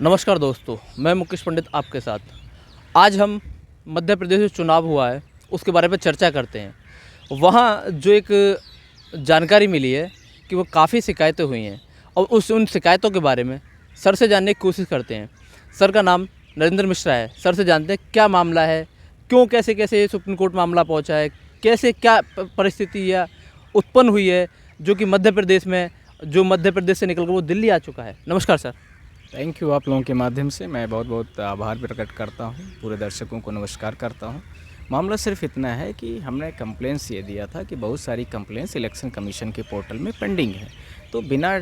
नमस्कार दोस्तों, मैं मुकेश पंडित आपके साथ। आज हम मध्य प्रदेश में चुनाव हुआ है, उसके बारे में चर्चा करते हैं। वहाँ जो एक जानकारी मिली है कि वो काफ़ी शिकायतें हुई हैं और उन शिकायतों के बारे में सर से जानने की कोशिश करते हैं। सर का नाम नरेंद्र मिश्रा है। सर से जानते हैं क्या मामला है, क्यों कैसे ये सुप्रीम कोर्ट मामला पहुँचा है, कैसे क्या परिस्थिति या उत्पन्न हुई है जो कि मध्य प्रदेश में मध्य प्रदेश से निकल कर वो दिल्ली आ चुका है। नमस्कार सर। Thank you. आप लोगों के माध्यम से मैं बहुत बहुत आभार प्रकट करता हूँ। पूरे दर्शकों को नमस्कार करता हूँ। मामला सिर्फ इतना है कि हमने कंप्लेंट्स ये दिया था कि बहुत सारी कंप्लेंट्स इलेक्शन कमीशन के पोर्टल में पेंडिंग है। तो बिना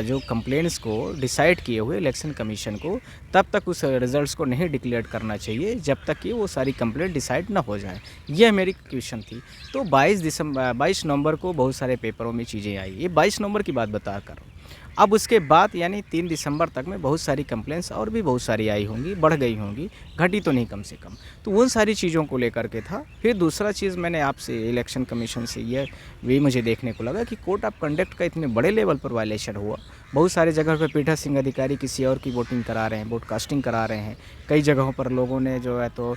जो कंप्लेंट्स को डिसाइड किए हुए इलेक्शन कमीशन को तब तक उस रिजल्ट्स को नहीं डिक्लेयर करना चाहिए जब तक कि वो सारी कंप्लेंट डिसाइड ना हो जाए। यह मेरी क्वेश्चन थी। तो 22 नवंबर को बहुत सारे पेपरों में चीज़ें आई। ये 22 नवंबर की बात बता कर रहा हूँ। अब उसके बाद यानी 3 दिसंबर तक में बहुत सारी कंप्लेंट्स और भी बहुत सारी आई होंगी, बढ़ गई होंगी, घटी तो नहीं कम से कम। तो उन सारी चीज़ों को लेकर के था। फिर दूसरा चीज़ मैंने आपसे इलेक्शन कमीशन से यह भी मुझे देखने को लगा कि कोड ऑफ कंडक्ट का इतने बड़े लेवल पर वायलेशन हुआ। बहुत सारे जगह पर पीठासीन अधिकारी किसी और की वोटिंग करा रहे हैं, वोट कास्टिंग करा रहे हैं। कई जगहों पर लोगों ने जो है तो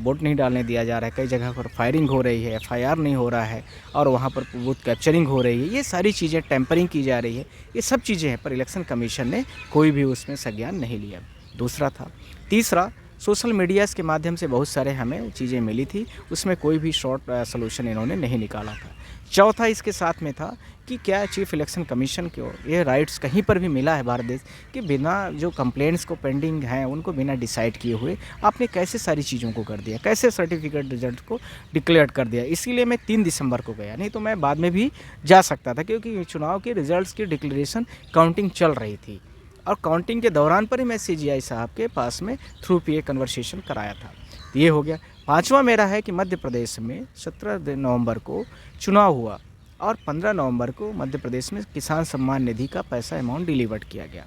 वोट नहीं डालने दिया जा रहा है। कई जगह पर फायरिंग हो रही है, FIR नहीं हो रहा है और वहाँ पर बूथ कैप्चरिंग हो रही है। ये सारी चीज़ें, टेम्परिंग की जा रही है, ये सब चीज़ें हैं, पर इलेक्शन कमीशन ने कोई भी उसमें संज्ञान नहीं लिया। दूसरा था। तीसरा, सोशल मीडियाज़ के माध्यम से बहुत सारे हमें चीज़ें मिली थी, उसमें कोई भी शॉर्ट सॉल्यूशन इन्होंने नहीं निकाला था। चौथा इसके साथ में था कि क्या चीफ इलेक्शन कमीशन को ये राइट्स कहीं पर भी मिला है भारत देश कि बिना जो कंप्लेंट्स को पेंडिंग हैं उनको बिना डिसाइड किए हुए आपने कैसे सारी चीज़ों को कर दिया, कैसे सर्टिफिकेट रिजल्ट को डिक्लेयर कर दिया। इसीलिए मैं 3 दिसंबर को गया, नहीं तो मैं बाद में भी जा सकता था क्योंकि चुनाव के रिजल्ट्स की डिक्लेरेशन काउंटिंग चल रही थी और काउंटिंग के दौरान पर ही मैं CGI साहब के पास में थ्रू PA कन्वर्सेशन कराया था। ये हो गया। पाँचवा मेरा है कि मध्य प्रदेश में 17 नवंबर को चुनाव हुआ और 15 नवंबर को मध्य प्रदेश में किसान सम्मान निधि का पैसा अमाउंट डिलीवर्ड किया गया।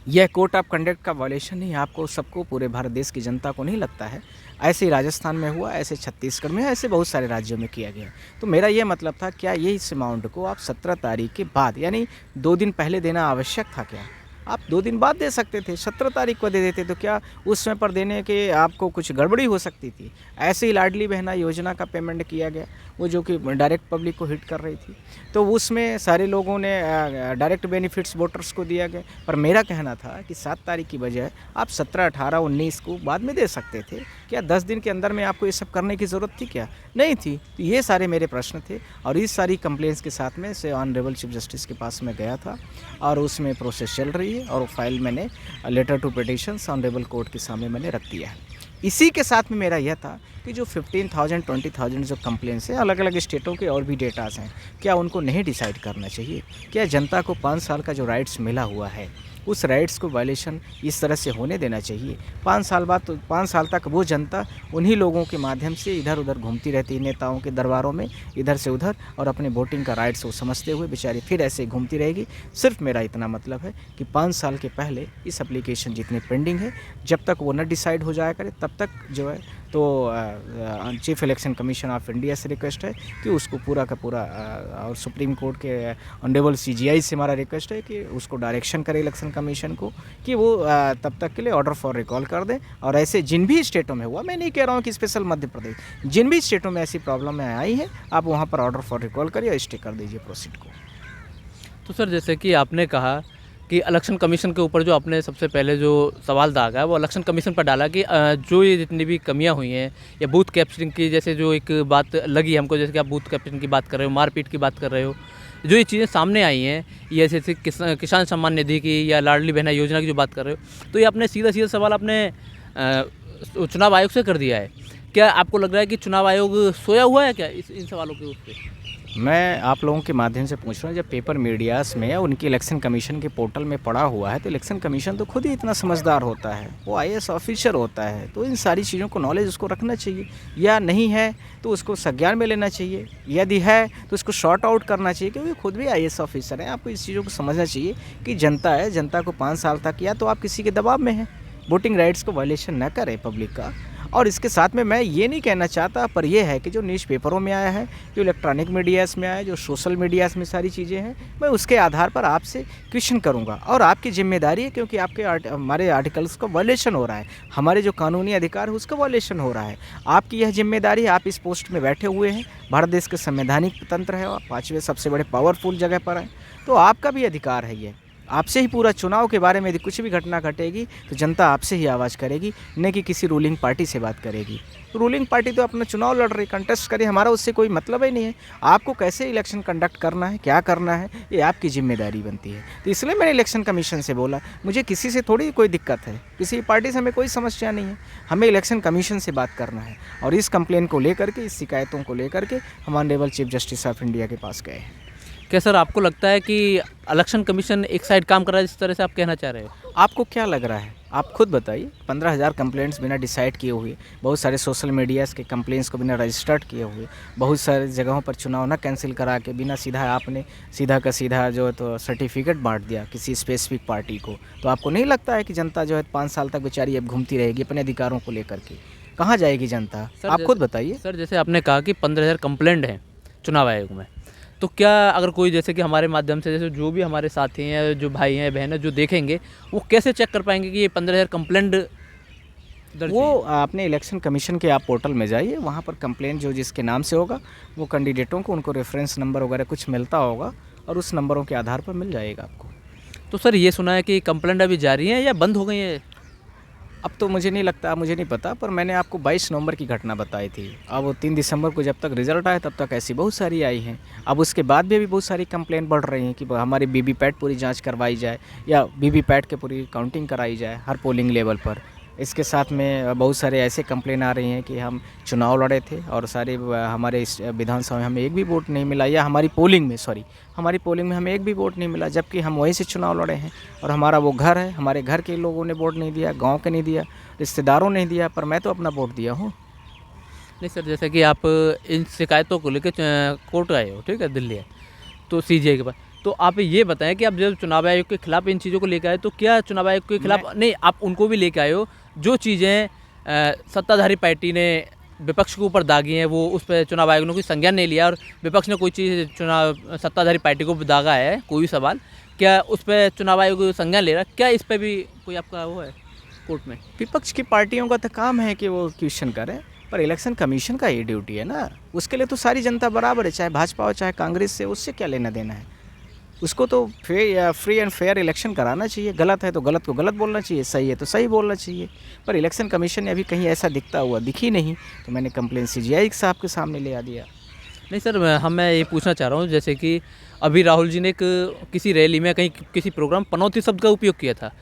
यह कोड ऑफ कंडक्ट का वायलेशन नहीं आपको, सबको, पूरे भारत देश की जनता को नहीं लगता है? ऐसे ही राजस्थान में हुआ, ऐसे छत्तीसगढ़ में, ऐसे बहुत सारे राज्यों में किया गया। तो मेरा ये मतलब था, क्या ये इस अमाउंट को आप 17 तारीख के बाद यानी 2 दिन पहले देना आवश्यक था क्या? आप 2 दिन बाद दे सकते थे, 17 तारीख को दे देते तो क्या उस समय पर देने के आपको कुछ गड़बड़ी हो सकती थी? ऐसे ही लाडली बहना योजना का पेमेंट किया गया, वो जो कि डायरेक्ट पब्लिक को हिट कर रही थी, तो उसमें सारे लोगों ने डायरेक्ट बेनिफिट्स वोटर्स को दिया गया। पर मेरा कहना था कि 7 तारीख की बजाय आप 17, 18, 19 को बाद में दे सकते थे। क्या 10 दिन के अंदर में आपको ये सब करने की ज़रूरत थी क्या? नहीं थी। तो ये सारे मेरे प्रश्न थे और इस सारी कंप्लेंट्स के साथ में से ऑनरेबल चीफ जस्टिस के पास में गया था और उसमें प्रोसेस चल रही है और फाइल मैंने later two petitions honourable court के सामने मैंने रख दिया है। इसी के साथ में मेरा यह था कि जो 15,000 20,000 जो कंप्लेंट्स हैं अलग अलग स्टेटों के और भी डेटास हैं, क्या उनको नहीं डिसाइड करना चाहिए? क्या जनता को 5 साल का जो राइट्स मिला हुआ है उस राइट्स को वायलेशन इस तरह से होने देना चाहिए? 5 साल बाद तो 5 साल तक वो जनता उन्हीं लोगों के माध्यम से इधर उधर घूमती रहती है, नेताओं के दरबारों में इधर से उधर, और अपने वोटिंग का राइट्स वो समझते हुए बेचारी फिर ऐसे ही घूमती रहेगी। सिर्फ मेरा इतना मतलब है कि 5 साल के पहले इस एप्लीकेशन जितने पेंडिंग है जब तक वो न डिसाइड हो जाया करे तब तक जो है तो chief election commission of India से रिक्वेस्ट है कि उसको पूरा का पूरा और सुप्रीम कोर्ट के ऑनरेबल CGI से हमारा रिक्वेस्ट है कि उसको डायरेक्शन करे इलेक्शन कमीशन को कि वो तब तक के लिए ऑर्डर फॉर रिकॉल कर दे। और ऐसे जिन भी स्टेटों में हुआ, मैं नहीं कह रहा हूँ कि स्पेशल मध्य प्रदेश, जिन भी स्टेटों में ऐसी प्रॉब्लम आई है आप वहाँ पर ऑर्डर फॉर रिकॉल करिए और स्टे कर दीजिए प्रोसीड को। तो सर, जैसे कि आपने कहा कि इलेक्शन कमीशन के ऊपर जो आपने सबसे पहले जो सवाल दागा है वो इलेक्शन कमीशन पर डाला कि जो ये जितनी भी कमियां हुई हैं या बूथ कैप्चरिंग की, जैसे जो एक बात लगी हमको, जैसे कि आप बूथ कैप्चरिंग की बात कर रहे हो, मारपीट की बात कर रहे हो, जो ये चीज़ें सामने आई हैं, ये जैसे किसान सम्मान निधि की या लाडली बहना योजना की जो बात कर रहे हो, तो ये आपने सीधा सीधा सवाल आपने चुनाव आयोग से कर दिया है। क्या आपको लग रहा है कि चुनाव आयोग सोया हुआ है क्या इन सवालों के उस पर? मैं आप लोगों के माध्यम से पूछ रहा हूँ, जब पेपर मीडियाज़ में या उनकी इलेक्शन कमीशन के पोर्टल में पड़ा हुआ है तो इलेक्शन कमीशन तो खुद ही इतना समझदार होता है, वो IAS ऑफिसर होता है, तो इन सारी चीज़ों को नॉलेज उसको रखना चाहिए। या नहीं है तो उसको संज्ञान में लेना चाहिए, यदि है तो उसको शॉर्ट आउट करना चाहिए क्योंकि खुद भी IAS ऑफिसर है। आपको इस चीज़ों को समझना चाहिए कि जनता है, जनता को 5 साल तक या तो आप किसी के दबाव में हैं, वोटिंग राइट्स को वायलेशन न करें पब्लिक का, और इसके साथ में मैं ये नहीं कहना चाहता, पर यह है कि जो न्यूज़ पेपरों में आया है, जो इलेक्ट्रॉनिक मीडियाज़ में आया है, जो सोशल मीडियाज़ में सारी चीज़ें हैं, मैं उसके आधार पर आपसे क्वेश्चन करूँगा। और आपकी जिम्मेदारी है, क्योंकि हमारे आर्टिकल्स का वायलेशन हो रहा है, हमारे जो कानूनी अधिकार है उसका वायलेशन हो रहा है। आपकी यह जिम्मेदारी है, आप इस पोस्ट में बैठे हुए हैं, भारत देश के संवैधानिक तंत्र है और 5वें सबसे बड़े पावरफुल जगह पर है, तो आपका भी अधिकार है ये। आपसे ही पूरा चुनाव के बारे में यदि कुछ भी घटना घटेगी तो जनता आपसे ही आवाज़ करेगी, न कि किसी रूलिंग पार्टी से बात करेगी। रूलिंग पार्टी तो अपना चुनाव लड़ रही, कंटेस्ट करे, हमारा उससे कोई मतलब ही नहीं है। आपको कैसे इलेक्शन कंडक्ट करना है, क्या करना है, ये आपकी जिम्मेदारी बनती है। तो इसलिए मैंने इलेक्शन कमीशन से बोला, मुझे किसी से थोड़ी कोई दिक्कत है, किसी पार्टी से हमें कोई समस्या नहीं है, हमें इलेक्शन कमीशन से बात करना है। और इस कंप्लेन को लेकर के, इस शिकायतों को लेकर के हम honourable chief justice of India के पास गए हैं। क्या सर आपको लगता है कि इलेक्शन कमीशन एक साइड काम कर रहा है, जिस तरह से आप कहना चाह रहे हो? आपको क्या लग रहा है? आप खुद बताइए। 15,000 कंप्लेंट्स बिना डिसाइड किए हुए, बहुत सारे सोशल मीडियाज़ के कंप्लेंट्स को बिना रजिस्टर्ड किए हुए, बहुत सारे जगहों पर चुनाव ना कैंसिल करा के बिना सीधा आपने सीधा का सीधा जो है तो सर्टिफिकेट बांट दिया किसी स्पेसिफिक पार्टी को। तो आपको नहीं लगता है कि जनता जो है 5 साल तक बेचारी अब घूमती रहेगी अपने अधिकारों को लेकर के? कहाँ जाएगी जनता? आप खुद बताइए। सर जैसे आपने कहा कि 15,000 कंप्लेंट हैं चुनाव आयोग में, तो क्या अगर कोई जैसे कि हमारे माध्यम से, जैसे जो भी हमारे साथी हैं, जो भाई हैं, बहन हैं, जो देखेंगे, वो कैसे चेक कर पाएंगे कि ये 15,000 कंप्लेंट दर्ज वो है? आपने इलेक्शन कमीशन के आप पोर्टल में जाइए, वहाँ पर कंप्लेंट जो जिसके नाम से होगा वो कैंडिडेटों को उनको रेफरेंस नंबर वगैरह कुछ मिलता होगा और उस नंबरों के आधार पर मिल जाएगा आपको। तो सर ये सुना है कि कंप्लेंट अभी जारी है या बंद हो गई है? अब तो मुझे नहीं लगता, मुझे नहीं पता, पर मैंने आपको 22 नवंबर की घटना बताई थी। अब 3 दिसंबर को जब तक रिजल्ट आया तब तक ऐसी बहुत सारी आई हैं। अब उसके बाद भी अभी बहुत सारी कंप्लेंट बढ़ रही हैं कि हमारी वीवीपैट पूरी जांच करवाई जाए या वीवीपैट के पूरी काउंटिंग कराई जाए हर पोलिंग लेवल पर। इसके साथ में बहुत सारे ऐसे कंप्लेन आ रही हैं कि हम चुनाव लड़े थे और सारे हमारे इस विधानसभा में हमें एक भी वोट नहीं मिला, या हमारी पोलिंग में हमें एक भी वोट नहीं मिला, जबकि हम वहीं से चुनाव लड़े हैं और हमारा वो घर है, हमारे घर के लोगों ने वोट नहीं दिया, गांव के नहीं दिया, रिश्तेदारों ने दिया, पर मैं तो अपना वोट दिया हूँ। नहीं सर, जैसे कि आप इन शिकायतों को लेकर कोर्ट आए हो, ठीक है, दिल्ली है, तो सीजीआई के पास, तो आप ये बताएं कि आप जब चुनाव आयोग के खिलाफ इन चीज़ों को लेकर आए, तो क्या चुनाव आयोग के खिलाफ नहीं, आप उनको भी लेकर आए हो जो चीज़ें सत्ताधारी पार्टी ने विपक्ष के ऊपर दागी हैं, वो उस पर चुनाव आयोग ने कोई संज्ञान नहीं लिया, और विपक्ष ने कोई चीज़ चुनाव सत्ताधारी पार्टी को दागा है, कोई भी सवाल, क्या उस पर चुनाव आयोग संज्ञान ले रहा है? क्या इस पर भी कोई आपका वो है कोर्ट में? विपक्ष की पार्टियों का तो काम है कि वो क्वेश्चन करें, पर इलेक्शन कमीशन का ये ड्यूटी है ना, उसके लिए तो सारी जनता बराबर है, चाहे भाजपा हो चाहे कांग्रेस से, उससे क्या लेना देना है। उसको तो फ्री एंड फेयर इलेक्शन कराना चाहिए। गलत है तो गलत को गलत बोलना चाहिए, सही है तो सही बोलना चाहिए। पर इलेक्शन कमीशन ने अभी कहीं ऐसा दिखता हुआ दिखी नहीं, तो मैंने कंप्लेन सीजीआई साहब के सामने ले आ दिया। नहीं सर, मैं ये पूछना चाह रहा हूँ, जैसे कि अभी राहुल जी ने किसी रैली में कहीं किसी प्रोग्राम पनौती शब्द का उपयोग किया था,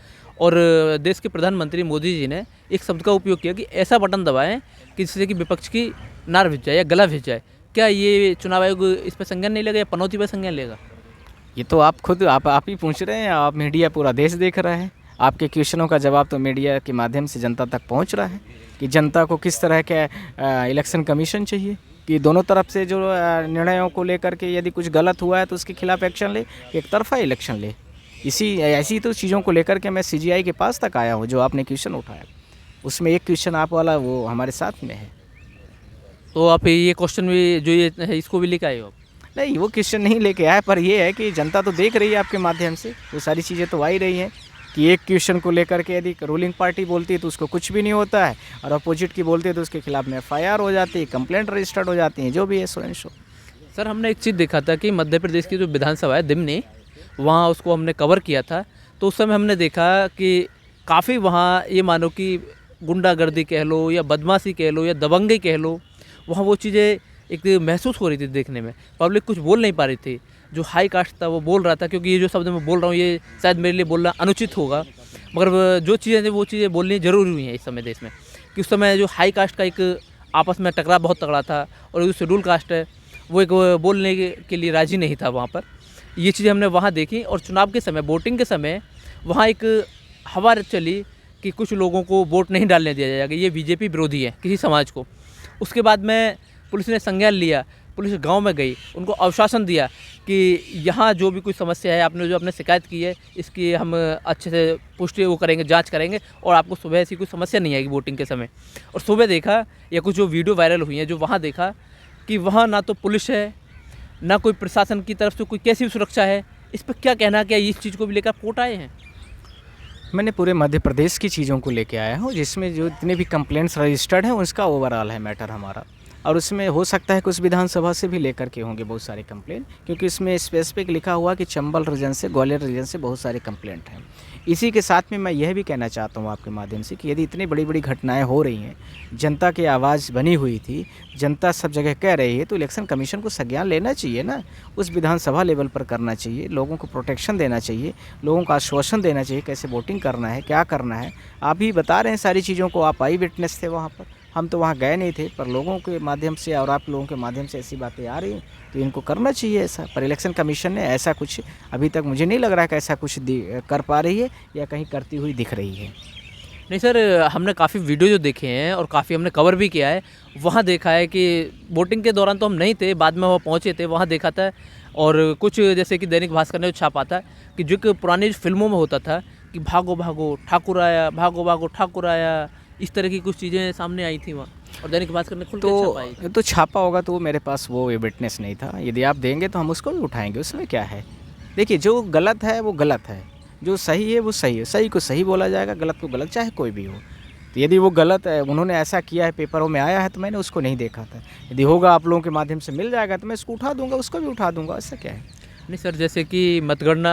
और देश के प्रधानमंत्री मोदी जी ने एक शब्द का उपयोग किया कि ऐसा बटन दबाएं कि जिससे कि विपक्ष की नार भिज जाए या गला भिज जाए। क्या ये चुनाव आयोग इस पर संज्ञान नहीं लेगा या पनौती पर संज्ञान लेगा? ये तो आप खुद आप ही पूछ रहे हैं, आप मीडिया पूरा देश देख रहा है, आपके क्वेश्चनों का जवाब तो मीडिया के माध्यम से जनता तक पहुंच रहा है कि जनता को किस तरह का इलेक्शन कमीशन चाहिए, कि दोनों तरफ से जो निर्णयों को लेकर के यदि कुछ गलत हुआ है तो उसके खिलाफ एक्शन ले, एक तरफा इलेक्शन ले। ऐसी तो चीज़ों को लेकर के मैं सीजीआई के पास तक आया हूँ। जो आपने क्वेश्चन उठाया उसमें एक क्वेश्चन आप वाला वो हमारे साथ में है। तो आप ये क्वेश्चन भी जो ये है इसको भी लेकर आए हो? नहीं, वो क्वेश्चन नहीं लेके आया, पर ये है कि जनता तो देख रही है आपके माध्यम से, वो सारी चीज़ें तो आ ही रही हैं कि एक क्वेश्चन को लेकर के यदि रूलिंग पार्टी बोलती है तो उसको कुछ भी नहीं होता है, और अपोजिट की बोलती है तो उसके खिलाफ में FIR हो जाती है, कंप्लेंट रजिस्टर्ड हो जाती हैं, जो भी है सो एंड सो। सर हमने एक चीज़ देखा था कि मध्य प्रदेश की जो विधानसभा है दिमनी, वहाँ उसको हमने कवर किया था, तो उस समय हमने देखा कि काफ़ी वहाँ ये मानो कि गुंडागर्दी कह लो या बदमाशी कह लो या दबंगई कह लो, वहाँ वो चीज़ें एक महसूस हो रही थी देखने में। पब्लिक कुछ बोल नहीं पा रही थी, जो हाई कास्ट था वो बोल रहा था, क्योंकि ये जो शब्द मैं बोल रहा हूँ ये शायद मेरे लिए बोलना अनुचित होगा, मगर जो चीज़ें थी वो चीज़ें बोलनी ज़रूरी हुई हैं इस समय देश में, कि उस समय जो हाई कास्ट का एक आपस में टकराव बहुत तगड़ा था, और जो शेड्यूल कास्ट है वो एक बोलने के लिए राज़ी नहीं था वहाँ पर। ये चीज़ें हमने वहाँ देखी, और चुनाव के समय, वोटिंग के समय वहाँ एक हवा चली कि कुछ लोगों को वोट नहीं डालने दिया जाएगा, ये बीजेपी विरोधी है किसी समाज को। उसके बाद में पुलिस ने संज्ञान लिया, पुलिस गांव में गई, उनको आश्वासन दिया कि यहाँ जो भी कोई समस्या है, आपने जो आपने शिकायत की है, इसकी हम अच्छे से पुष्टि वो करेंगे, जांच करेंगे और आपको सुबह ऐसी कोई समस्या नहीं आएगी वोटिंग के समय। और सुबह देखा या कुछ जो वीडियो वायरल हुई है, जो वहाँ देखा कि वहाँ ना तो पुलिस है, ना कोई प्रशासन की तरफ से कोई कैसी भी सुरक्षा है। इस पर क्या कहना, क्या इस चीज़ को भी लेकर आप कोर्ट आए हैं? मैंने पूरे मध्य प्रदेश की चीज़ों को लेके आया हूँ, जिसमें जो इतने भी कंप्लेंट्स रजिस्टर्ड हैं उसका ओवरऑल है मैटर हमारा। और उसमें हो सकता है कुछ विधानसभा से भी लेकर के होंगे बहुत सारे कंप्लेंट, क्योंकि इसमें स्पेसिफिक लिखा हुआ कि चंबल रीजन से, ग्वालियर रीजन से बहुत सारे कंप्लेंट हैं। इसी के साथ में मैं यह भी कहना चाहता हूँ आपके माध्यम से कि यदि इतनी बड़ी बड़ी घटनाएं हो रही हैं, जनता की आवाज़ बनी हुई थी, जनता सब जगह कह रही है, तो इलेक्शन कमीशन को संज्ञान लेना चाहिए ना, उस विधानसभा लेवल पर करना चाहिए, लोगों को प्रोटेक्शन देना चाहिए, लोगों को आश्वासन देना चाहिए कैसे वोटिंग करना है, क्या करना है। आप ही बता रहे हैं सारी चीज़ों को, आप आई विटनेस थे वहाँ पर, हम तो वहाँ गए नहीं थे, पर लोगों के माध्यम से और आप लोगों के माध्यम से ऐसी बातें आ रही हैं, तो इनको करना चाहिए ऐसा। पर इलेक्शन कमीशन ने ऐसा कुछ अभी तक मुझे नहीं लग रहा है कि ऐसा कुछ कर पा रही है या कहीं करती हुई दिख रही है। नहीं सर, हमने काफ़ी वीडियो जो देखे हैं और काफ़ी हमने कवर भी किया है, वहाँ देखा है कि वोटिंग के दौरान तो हम नहीं थे, बाद में वहाँ पहुँचे थे, वहाँ देखा था। और कुछ जैसे कि दैनिक भास्कर ने छापा था कि जो कि पुरानी फिल्मों में होता था कि भागो भागो ठाकुर आया, भागो भागो ठाकुर आया, इस तरह की कुछ चीज़ें सामने आई थी वहाँ, और दैनिक भास्कर ने खुल के छापाई। तो छापा होगा तो मेरे पास वो विटनेस नहीं था, यदि आप देंगे तो हम उसको भी उठाएंगे, उसमें क्या है। देखिए, जो गलत है वो गलत है, जो सही है वो सही है, सही को सही बोला जाएगा, गलत को गलत, चाहे कोई भी हो। तो यदि वो गलत है, उन्होंने ऐसा किया है, पेपरों में आया है, तो मैंने उसको नहीं देखा था। यदि होगा आप लोगों के माध्यम से मिल जाएगा तो मैं इसको उठा दूंगा, उसको भी उठा दूंगा, ऐसा क्या है। नहीं सर, जैसे कि मतगणना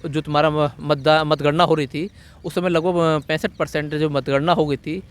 जो तुम्हारा मतगणना हो रही थी, उस समय लगभग 65% जो मतगणना हो गई थी,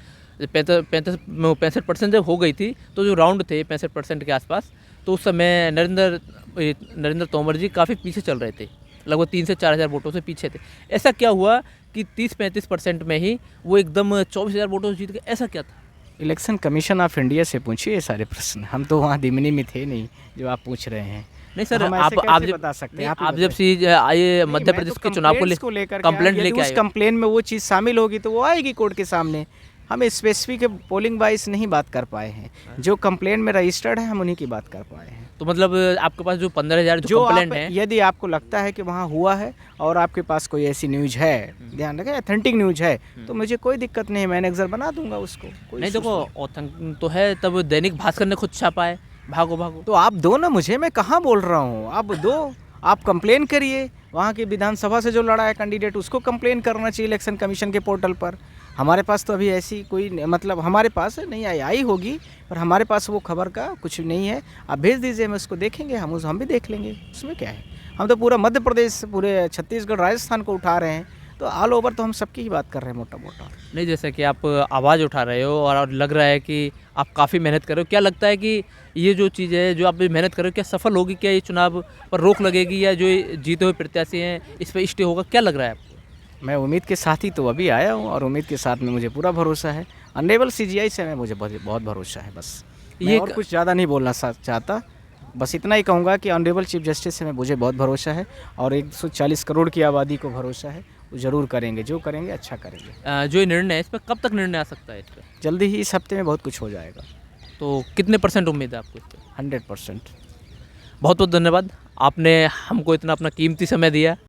65% जब हो गई थी, तो जो राउंड थे 65% के आसपास, तो उस समय नरेंद्र तोमर जी काफ़ी पीछे चल रहे थे, लगभग 3 से 4 हज़ार वोटों से पीछे थे। ऐसा क्या हुआ कि 30-35% में ही वो एकदम 24,000 वोटों से जीत गए? ऐसा क्या था? इलेक्शन कमीशन ऑफ इंडिया से पूछिए ये सारे प्रश्न, हम तो वहाँ दिमनी में थे नहीं जो आप पूछ रहे हैं। नहीं सर, हम ऐसे कैसे बता सकते हैं? आप जब से आए मध्य प्रदेश के चुनाव को लेकर कंप्लेंट लेके उस आए, कंप्लेन में वो चीज़ शामिल होगी तो वो आएगी कोर्ट के सामने। हम स्पेसिफिक पोलिंग वाइज नहीं बात कर पाए हैं, जो कंप्लेन में रजिस्टर्ड है हम उन्हीं की बात कर पाए हैं। तो मतलब आपके पास जो 15,000 जो कंप्लेंट है, यदि आपको लगता है कि वहाँ हुआ है और आपके पास कोई ऐसी न्यूज़ है, ध्यान रखें ऑथेंटिक न्यूज़ है, तो मुझे कोई दिक्कत नहीं है, मैं एनेक्सर बना दूंगा उसको। नहीं देखो, ऑथेंटिक तो है, तब दैनिक भास्कर ने खुद छापा है भागो भागो। तो आप दो ना मुझे, मैं कहाँ बोल रहा हूँ, आप दो, आप कंप्लेन करिए, वहाँ की विधानसभा से जो लड़ा है कैंडिडेट उसको कंप्लेन करना चाहिए इलेक्शन कमीशन के पोर्टल पर। हमारे पास तो अभी ऐसी कोई मतलब हमारे पास नहीं आई होगी, पर हमारे पास वो खबर का कुछ नहीं है। आप भेज दीजिए, मैं उसको देखेंगे, हम भी देख लेंगे, उसमें क्या है। हम तो पूरा मध्य प्रदेश, पूरे छत्तीसगढ़, राजस्थान को उठा रहे हैं, तो ऑल ओवर तो हम सबकी ही बात कर रहे हैं मोटा मोटा। नहीं, जैसे कि आप आवाज़ उठा रहे हो और लग रहा है कि आप काफ़ी मेहनत कर रहे हो, क्या लगता है कि ये जो चीज़ है जो आप मेहनत कर रहे हो, क्या सफल होगी? क्या ये चुनाव पर रोक लगेगी, या जो जीते हुए प्रत्याशी हैं इस पर स्टे होगा? क्या लग रहा है आपको? मैं उम्मीद के साथ ही तो अभी आया हूँ, और उम्मीद के साथ में मुझे पूरा भरोसा है। ऑनरेबल CGI से मैं मुझे बहुत भरोसा है। बस ये और कुछ ज़्यादा नहीं बोलना चाहता, बस इतना ही कहूँगा कि ऑनरेबल चीफ जस्टिस से मुझे बहुत भरोसा है, और 140 करोड़ की आबादी को भरोसा है, वो ज़रूर करेंगे, जो करेंगे अच्छा करेंगे। जो निर्णय है इस पर कब तक निर्णय आ सकता है? इस पर जल्दी ही, इस हफ्ते में बहुत कुछ हो जाएगा। तो कितने % उम्मीद है आपको इस पर? 100%। बहुत बहुत धन्यवाद, आपने हमको इतना अपना कीमती समय दिया।